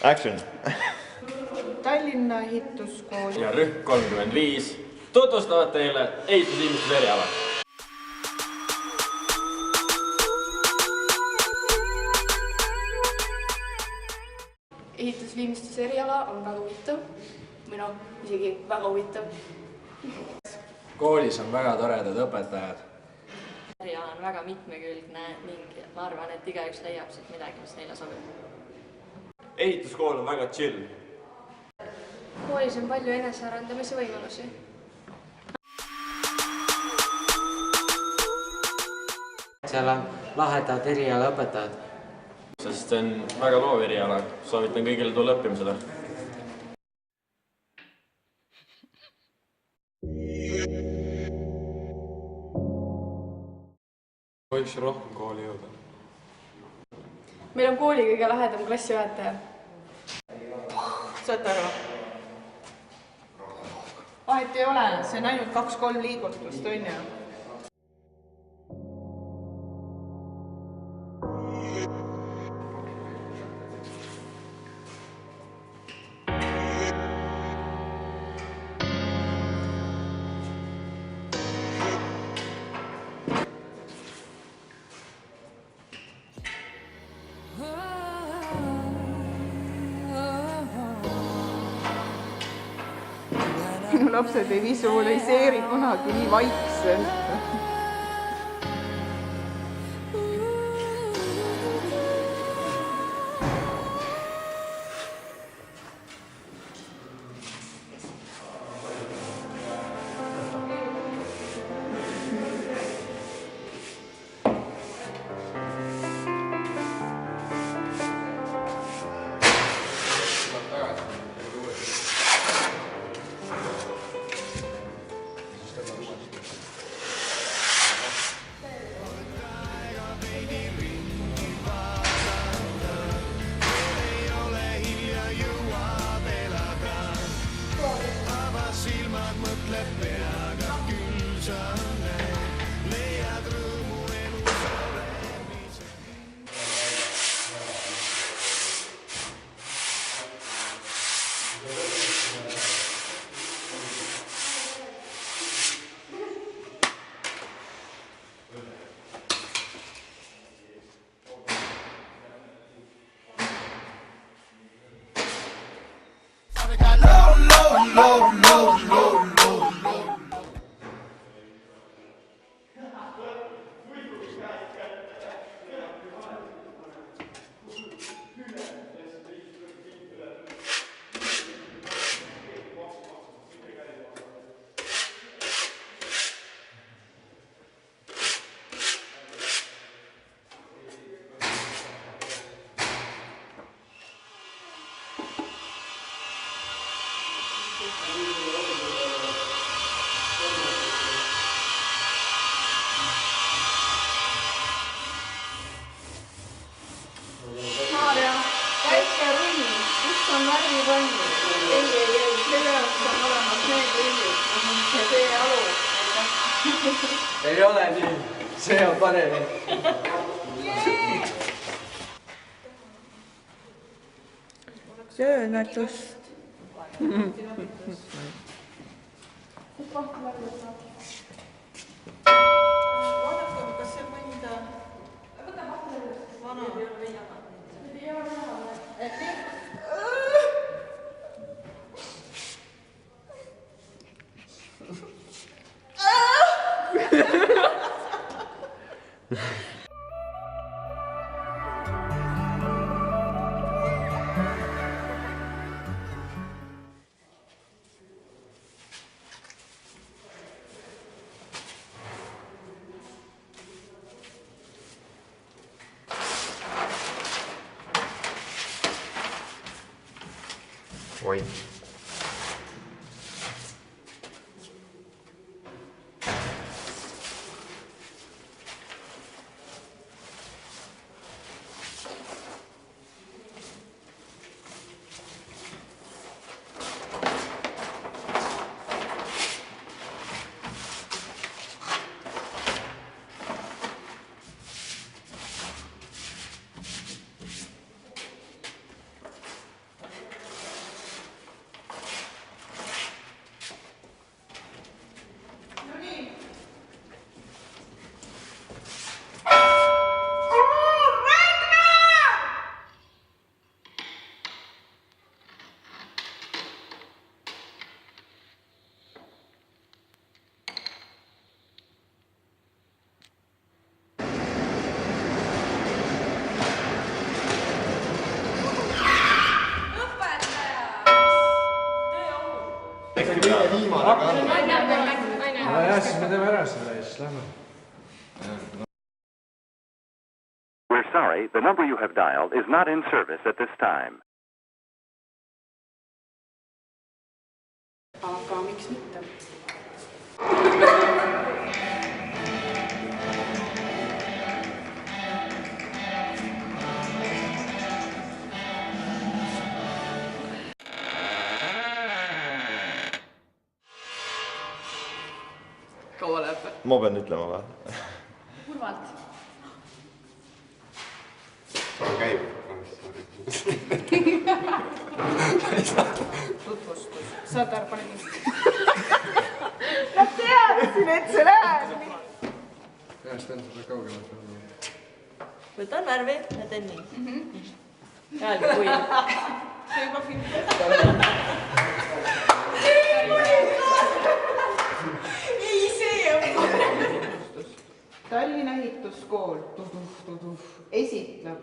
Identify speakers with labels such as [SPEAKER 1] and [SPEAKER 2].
[SPEAKER 1] Action!
[SPEAKER 2] Tallinna ehituskool
[SPEAKER 3] ja rühm 35 tutvustavad teile ehitusinimeste eriala.
[SPEAKER 4] Ehitusviimistluse eriala on väga huvitav, või noh, isegi väga huvitav.
[SPEAKER 5] Koolis on väga toredad õpetajad.
[SPEAKER 4] Eriala on väga mitmekülgne ning ma arvan, et igaüks leiab siit midagi, mis neile sobib.
[SPEAKER 3] Ehituskool on väga chill.
[SPEAKER 4] Koolis on palju enesearendamise võimalusi.
[SPEAKER 6] Seal on lahedad erialaõpetajad.
[SPEAKER 3] Sest see on väga loov eriala, soovitan kõigile tulla õppimisele.
[SPEAKER 5] Võiks rohkem kooli jõuda.
[SPEAKER 4] Meil on kooli kõige lahedam klassijuhataja.
[SPEAKER 2] saate aru? Vahet ei ole, see on ainult 2-3 liigutust, on ju. Minu lapsed ei visualiseeri kunagi nii vaikselt.
[SPEAKER 4] Maarja, väike rull, kus on värvirull? Ei, selle jaoks on olemas need rullid ja see alu.
[SPEAKER 5] Ei ole nii, see on parem.
[SPEAKER 2] Tööõnnetus. Vaadake, kas see mõnda vana.
[SPEAKER 1] Oi.
[SPEAKER 5] viimane ka.
[SPEAKER 1] jah, siis me teeme ära selle ja siis lähme.
[SPEAKER 7] We're sorry, the number you have dialed is not in service at this time.
[SPEAKER 2] Aga miks mitte? Kaua läheb?
[SPEAKER 3] Ma pean ütlema või?
[SPEAKER 4] Urvalt.
[SPEAKER 5] Käib.
[SPEAKER 4] Tutvustus. Saad aru, pane kinni.
[SPEAKER 2] Ma teadsin, et see läheb.
[SPEAKER 1] Jah, siis pean seda kaugemalt.
[SPEAKER 8] Võtan värvi ja teen nii. Räägi kui.
[SPEAKER 4] See juba film.
[SPEAKER 2] Ei, see on. Tallinna ehituskool esitleb